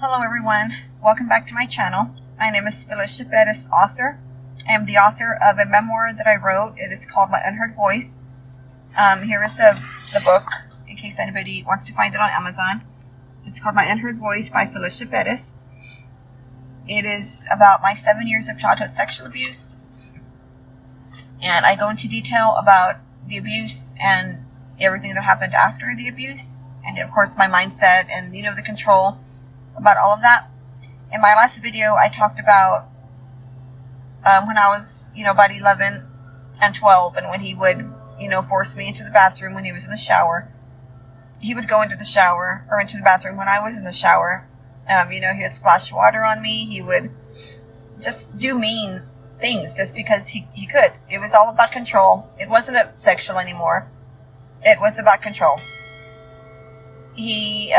Hello everyone, welcome back to my channel. My name is Felicia Perez, author. I am the author of a memoir that I wrote. It is called My Unheard Voice. Here is the book, in case anybody wants to find it on Amazon. It's called My Unheard Voice by Felicia Perez. It is about my 7 years of childhood sexual abuse. And I go into detail about the abuse and everything that happened after the abuse. And of course my mindset and, the control about all of that. In my last video, I talked about when I was, about 11 and 12, and when he would, force me into the bathroom when he was in the shower. He would go into the shower, or into the bathroom when I was in the shower. He would splash water on me. He would just do mean things just because he could. It was all about control. It wasn't sexual anymore. It was about control. He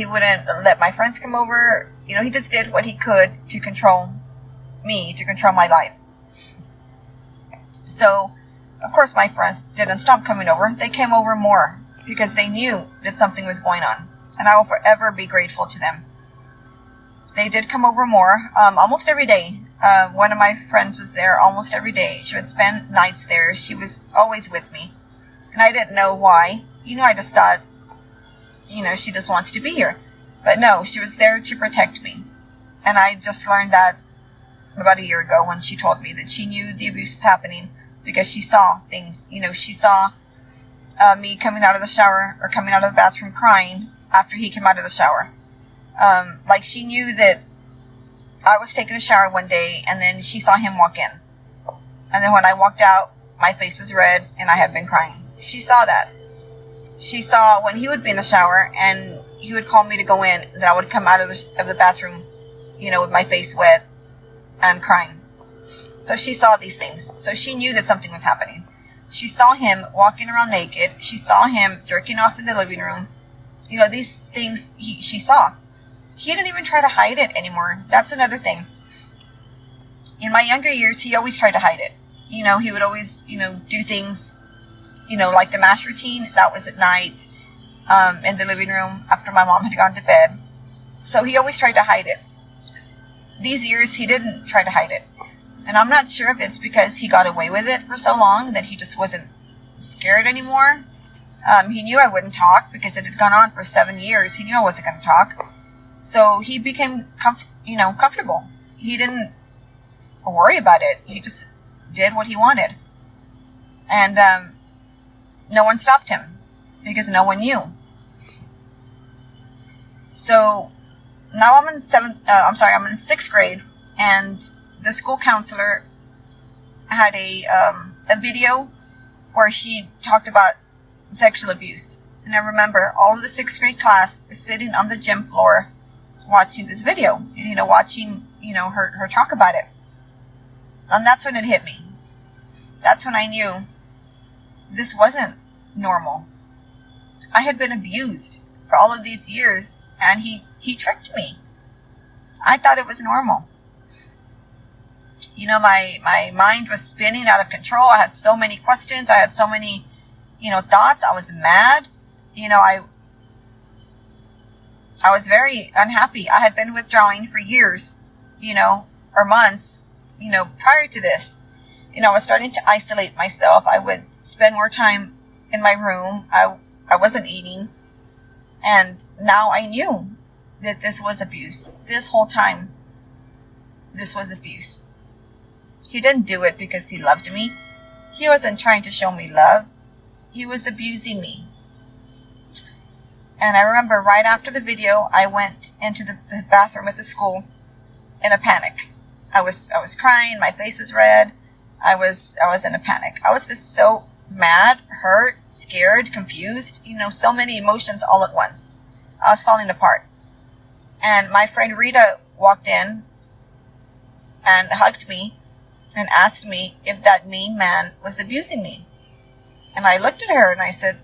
wouldn't let my friends come over. He just did what he could to control me, to control my life. So, of course, my friends didn't stop coming over. They came over more because they knew that something was going on. And I will forever be grateful to them. They did come over more, almost every day. One of my friends was there almost every day. She would spend nights there. She was always with me. And I didn't know why. I just thought, she just wants to be here. But no, she was there to protect me. And I just learned that about a year ago when she told me that she knew the abuse was happening because she saw things. She saw me coming out of the shower or coming out of the bathroom crying after he came out of the shower. Like she knew that I was taking a shower one day and then she saw him walk in. And then when I walked out, my face was red and I had been crying. She saw that. She saw when he would be in the shower and he would call me to go in, that I would come out of the bathroom, with my face wet and crying. So she saw these things. So she knew that something was happening. She saw him walking around naked. She saw him jerking off in the living room. These things she saw. He didn't even try to hide it anymore. That's another thing. In my younger years, he always tried to hide it. He would always, do things, like the mass routine. That was at night, in the living room after my mom had gone to bed. So he always tried to hide it. These years, he didn't try to hide it. And I'm not sure if it's because he got away with it for so long that he just wasn't scared anymore. He knew I wouldn't talk because it had gone on for 7 years. He knew I wasn't going to talk. So he became, comfortable. He didn't worry about it. He just did what he wanted. And no one stopped him because no one knew. So now I'm in 6th grade, and the school counselor had a video where she talked about sexual abuse. And I remember all of the 6th grade class sitting on the gym floor watching this video, watching, her talk about it. And that's when it hit me. That's when I knew this wasn't normal. I had been abused for all of these years, and he tricked me. I thought it was normal. My mind was spinning out of control. I had so many questions. I had so many, thoughts. I was mad. I was very unhappy. I had been withdrawing for years, or months, prior to this. I was starting to isolate myself. I would spend more time in my room. I wasn't eating. And now I knew that this was abuse. This whole time, this was abuse. He didn't do it because he loved me. He wasn't trying to show me love. He was abusing me. And I remember right after the video, I went into the bathroom at the school in a panic. I was crying. My face was red. I was in a panic. I was just so mad, hurt, scared, confused. So many emotions all at once. I was falling apart. And my friend Rita walked in and hugged me and asked me if that mean man was abusing me. And I looked at her and I said,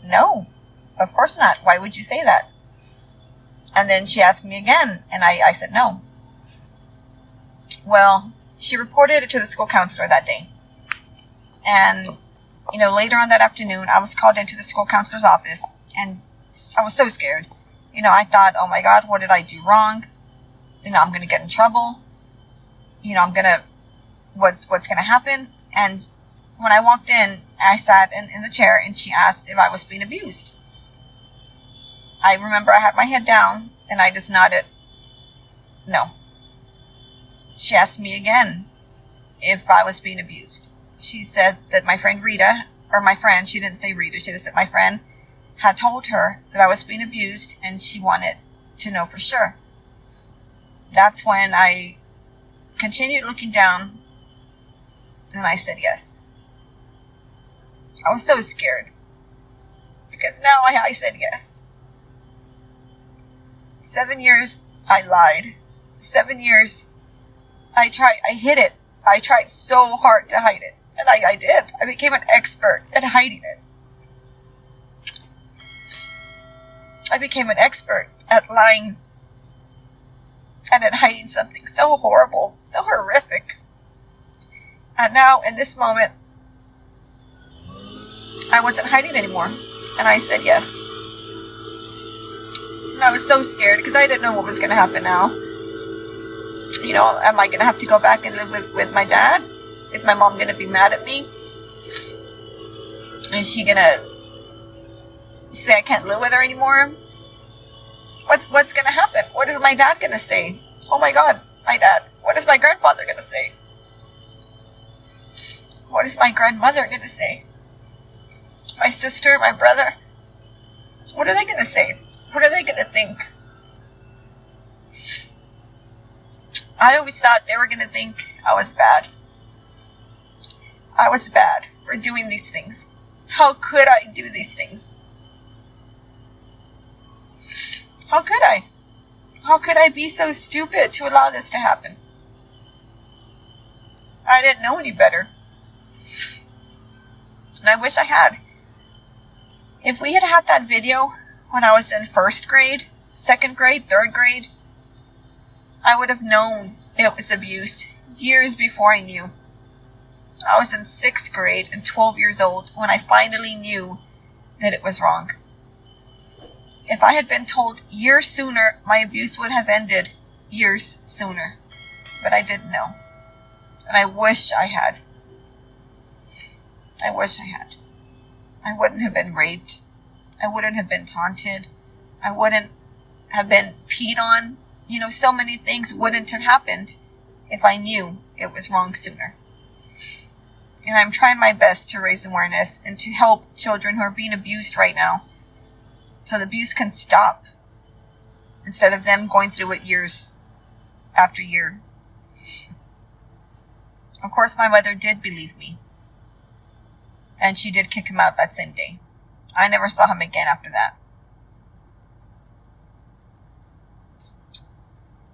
no. Of course not. Why would you say that? And then she asked me again, and I said no. Well, she reported it to the school counselor that day. And, later on that afternoon, I was called into the school counselor's office, and I was so scared. You know, I thought, oh my God, what did I do wrong? You know, I'm going to get in trouble. You know, what's going to happen? And when I walked in, I sat in the chair and she asked if I was being abused. I remember I had my head down and I just nodded. No. She asked me again if I was being abused. She said that my friend Rita, or my friend, she didn't say Rita, she just said my friend, had told her that I was being abused and she wanted to know for sure. That's when I continued looking down and I said yes. I was so scared because now I said yes. 7 years I lied. 7 years I hid it. I tried so hard to hide it. And I did. I became an expert at hiding it. I became an expert at lying and at hiding something so horrible, so horrific. And now, in this moment, I wasn't hiding anymore. And I said yes. And I was so scared because I didn't know what was going to happen now. You know, am I going to have to go back and live with my dad? Is my mom going to be mad at me? Is she going to say I can't live with her anymore? What's going to happen? What is my dad going to say? Oh my God, my dad. What is my grandfather going to say? What is my grandmother going to say? My sister, my brother? What are they going to say? What are they going to think? I always thought they were going to think I was bad. I was bad for doing these things. How could I do these things? How could I? How could I be so stupid to allow this to happen? I didn't know any better. And I wish I had. If we had had that video when I was in first grade, second grade, third grade, I would have known it was abuse years before I knew. I was in sixth grade and 12 years old when I finally knew that it was wrong. If I had been told years sooner, my abuse would have ended years sooner. But I didn't know. And I wish I had. I wish I had. I wouldn't have been raped. I wouldn't have been taunted. I wouldn't have been peed on. You know, so many things wouldn't have happened if I knew it was wrong sooner. And I'm trying my best to raise awareness and to help children who are being abused right now so the abuse can stop instead of them going through it years after year. Of course, my mother did believe me. And she did kick him out that same day. I never saw him again after that.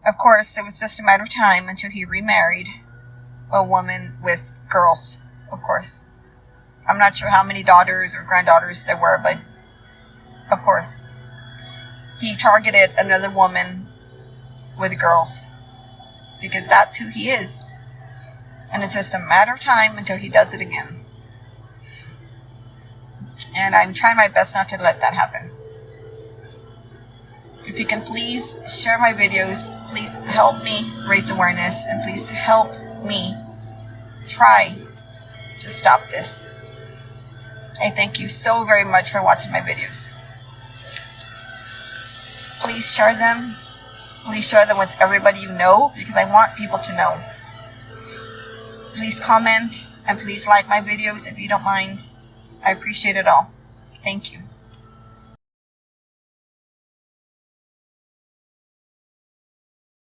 Of course, it was just a matter of time until he remarried a woman with girls, of course. I'm not sure how many daughters or granddaughters there were, but of course, he targeted another woman with girls because that's who he is. And it's just a matter of time until he does it again. And I'm trying my best not to let that happen. If you can please share my videos, please help me raise awareness, and please help me try to stop this. I thank you so very much for watching my videos. Please share them. Please share them with everybody you know because I want people to know. Please comment and please like my videos if you don't mind. I appreciate it all. Thank you.